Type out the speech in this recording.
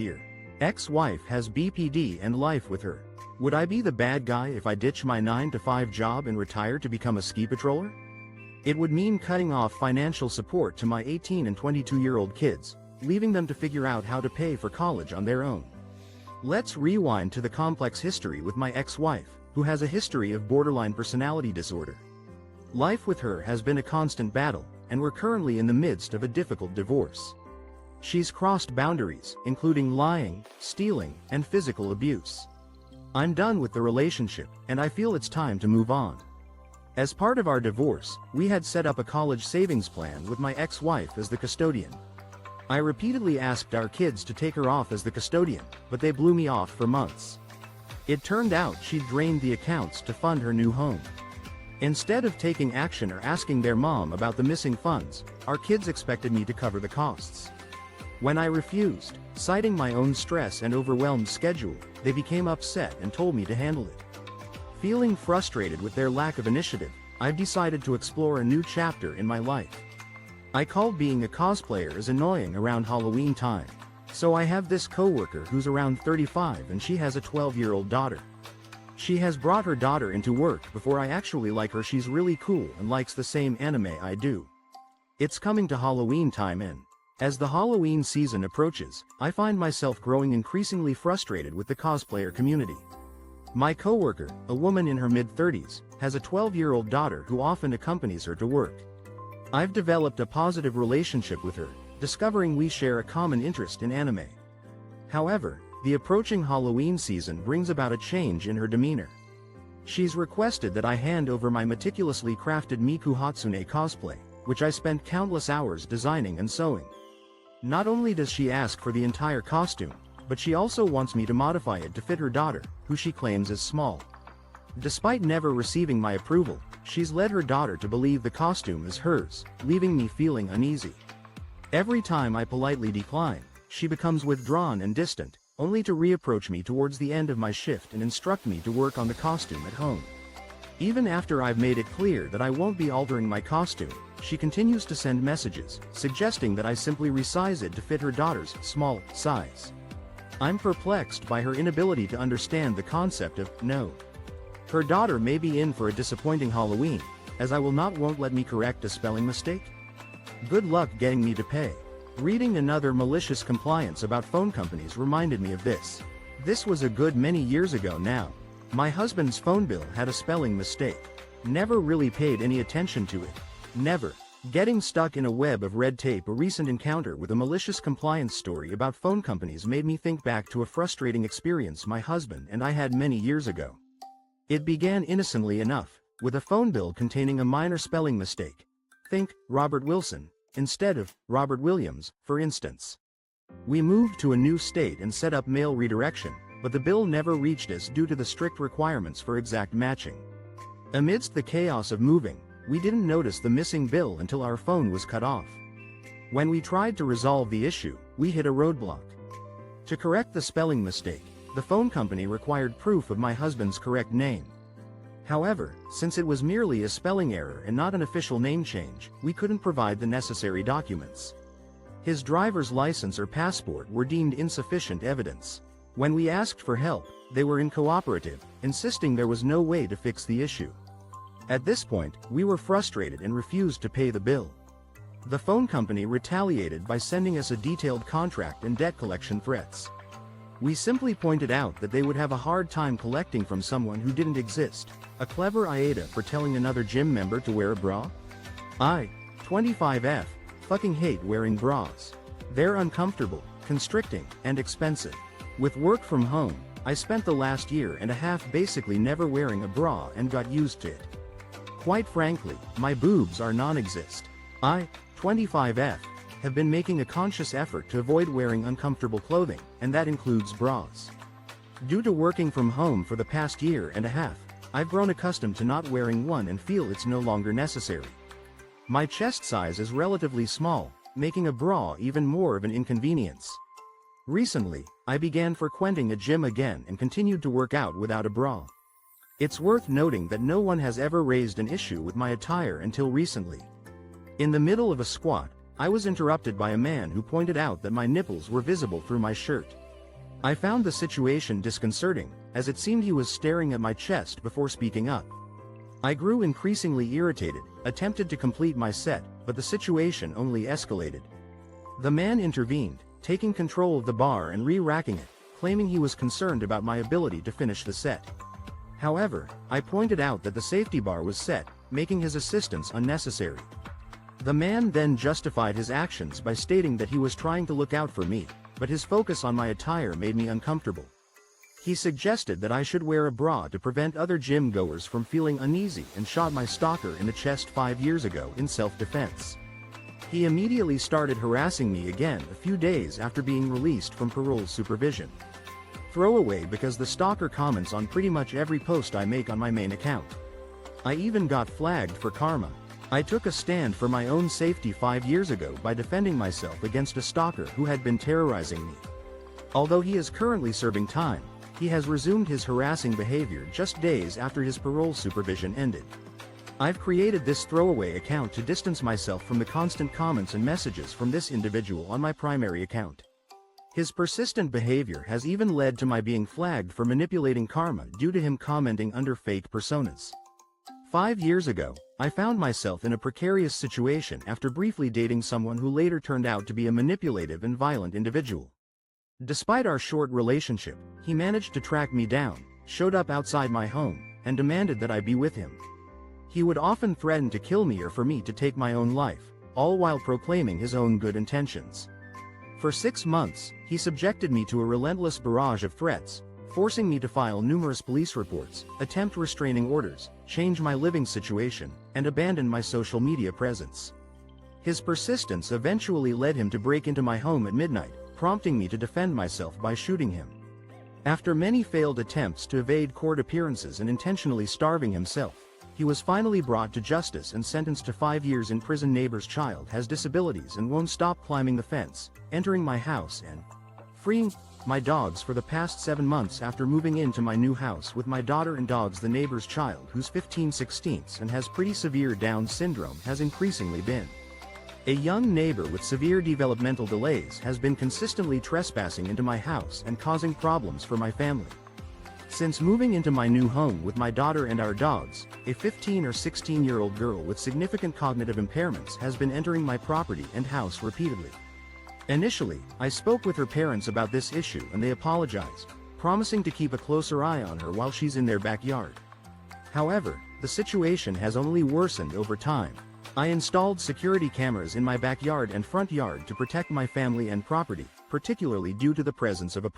Here. Ex-wife has BPD and life with her. Would I be the bad guy if I ditch my 9-to-5 job and retire to become a ski patroller? It would mean cutting off financial support to my 18 and 22-year-old kids, leaving them to figure out how to pay for college on their own. Let's rewind to the complex history with my ex-wife, who has a history of borderline personality disorder. Life with her has been a constant battle, and we're currently in the midst of a difficult divorce. She's crossed boundaries, including lying, stealing, and physical abuse. I'm done with the relationship, and I feel it's time to move on. As part of our divorce, we had set up a college savings plan with my ex-wife as the custodian. I repeatedly asked our kids to take her off as the custodian, but they blew me off for months. It turned out she'd drained the accounts to fund her new home. Instead of taking action or asking their mom about the missing funds, our kids expected me to cover the costs. When I refused, citing my own stress and overwhelmed schedule, they became upset and told me to handle it. Feeling frustrated with their lack of initiative, I've decided to explore a new chapter in my life. I call being a cosplayer as annoying around Halloween time. So I have this coworker who's around 35 and she has a 12-year-old daughter. She has brought her daughter into work before I actually like her. She's really cool and likes the same anime I do. It's coming to Halloween time and, as the Halloween season approaches, I find myself growing increasingly frustrated with the cosplayer community. My coworker, a woman in her mid-30s, has a 12-year-old daughter who often accompanies her to work. I've developed a positive relationship with her, discovering we share a common interest in anime. However, the approaching Halloween season brings about a change in her demeanor. She's requested that I hand over my meticulously crafted Miku Hatsune cosplay, which I spent countless hours designing and sewing. Not only does she ask for the entire costume, but she also wants me to modify it to fit her daughter, who she claims is small. Despite never receiving my approval, she's led her daughter to believe the costume is hers, leaving me feeling uneasy. Every time I politely decline, she becomes withdrawn and distant, only to reapproach me towards the end of my shift and instruct me to work on the costume at home. Even after I've made it clear that I won't be altering my costume, she continues to send messages, suggesting that I simply resize it to fit her daughter's small size. I'm perplexed by her inability to understand the concept of no. Her daughter may be in for a disappointing Halloween, as I won't let me correct a spelling mistake. Good luck getting me to pay. Reading another malicious compliance about phone companies reminded me of this. This was a good many years ago now. My husband's phone bill had a spelling mistake. Never really paid any attention to it. Never. Getting stuck in a web of red tape. A recent encounter with a malicious compliance story about phone companies made me think back to a frustrating experience my husband and I had many years ago. It began innocently enough, with a phone bill containing a minor spelling mistake. Think, Robert Wilson, instead of Robert Williams, for instance. We moved to a new state and set up mail redirection, but the bill never reached us due to the strict requirements for exact matching. Amidst the chaos of moving, we didn't notice the missing bill until our phone was cut off. When we tried to resolve the issue, we hit a roadblock. To correct the spelling mistake, the phone company required proof of my husband's correct name. However, since it was merely a spelling error and not an official name change, we couldn't provide the necessary documents. His driver's license or passport were deemed insufficient evidence. When we asked for help, they were uncooperative, insisting there was no way to fix the issue. At this point, we were frustrated and refused to pay the bill. The phone company retaliated by sending us a detailed contract and debt collection threats. We simply pointed out that they would have a hard time collecting from someone who didn't exist. A clever AITA for telling another gym member to wear a bra? I, 25F, fucking hate wearing bras. They're uncomfortable, constricting, and expensive. With work from home, I spent the last year and a half basically never wearing a bra and got used to it. Quite frankly, my boobs are non-exist. I, 25F, have been making a conscious effort to avoid wearing uncomfortable clothing, and that includes bras. Due to working from home for the past year and a half, I've grown accustomed to not wearing one and feel it's no longer necessary. My chest size is relatively small, making a bra even more of an inconvenience. Recently, I began frequenting a gym again and continued to work out without a bra. It's worth noting that no one has ever raised an issue with my attire until recently. In the middle of a squat, I was interrupted by a man who pointed out that my nipples were visible through my shirt. I found the situation disconcerting, as it seemed he was staring at my chest before speaking up. I grew increasingly irritated, attempted to complete my set, but the situation only escalated. The man intervened, taking control of the bar and re-racking it, claiming he was concerned about my ability to finish the set. However, I pointed out that the safety bar was set, making his assistance unnecessary. The man then justified his actions by stating that he was trying to look out for me, but his focus on my attire made me uncomfortable. He suggested that I should wear a bra to prevent other gym goers from feeling uneasy and shot my stalker in the chest 5 years ago in self-defense. He immediately started harassing me again a few days after being released from parole supervision. Throwaway because the stalker comments on pretty much every post I make on my main account. I even got flagged for karma. I took a stand for my own safety 5 years ago by defending myself against a stalker who had been terrorizing me. Although he is currently serving time, he has resumed his harassing behavior just days after his parole supervision ended. I've created this throwaway account to distance myself from the constant comments and messages from this individual on my primary account. His persistent behavior has even led to my being flagged for manipulating karma due to him commenting under fake personas. 5 years ago, I found myself in a precarious situation after briefly dating someone who later turned out to be a manipulative and violent individual. Despite our short relationship, he managed to track me down, showed up outside my home, and demanded that I be with him. He would often threaten to kill me or for me to take my own life, all while proclaiming his own good intentions. For 6 months, he subjected me to a relentless barrage of threats, forcing me to file numerous police reports, attempt restraining orders, change my living situation, and abandon my social media presence. His persistence eventually led him to break into my home at midnight, prompting me to defend myself by shooting him. After many failed attempts to evade court appearances and intentionally starving himself, he was finally brought to justice and sentenced to 5 years in prison. Neighbor's child has disabilities and won't stop climbing the fence, entering my house and freeing my dogs for the past 7 months after moving into my new house with my daughter and dogs. The neighbor's child, who's 15/16 and has pretty severe Down syndrome, has increasingly been a young neighbor with severe developmental delays, has been consistently trespassing into my house and causing problems for my family. Since moving into my new home with my daughter and our dogs, a 15 or 16-year-old girl with significant cognitive impairments has been entering my property and house repeatedly. Initially, I spoke with her parents about this issue and they apologized, promising to keep a closer eye on her while she's in their backyard. However, the situation has only worsened over time. I installed security cameras in my backyard and front yard to protect my family and property, particularly due to the presence of a